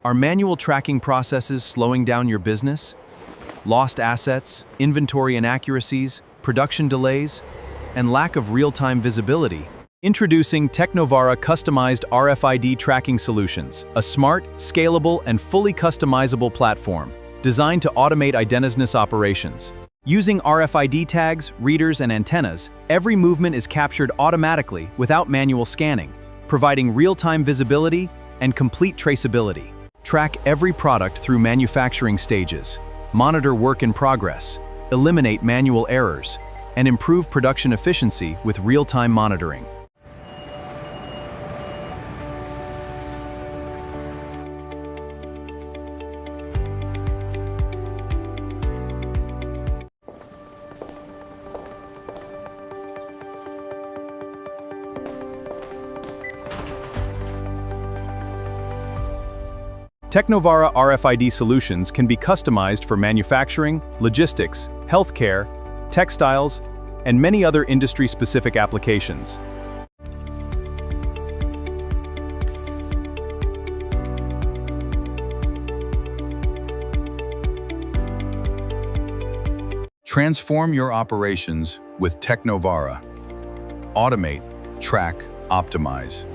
Are manual tracking processes slowing down your business? Lost assets, inventory inaccuracies, production delays, and lack of real-time visibility? Introducing Teknovara Customized RFID Tracking Solutions, a smart, scalable, and fully customizable platform designed to automate identity operations. Using RFID tags, readers, and antennas, every movement is captured automatically without manual scanning, providing real-time visibility and complete traceability. Track every product through manufacturing stages, monitor work in progress, eliminate manual errors, and improve production efficiency with real-time monitoring. Teknovara RFID solutions can be customized for manufacturing, logistics, healthcare, textiles, and many other industry-specific applications. Transform your operations with Teknovara. Automate, track, optimize.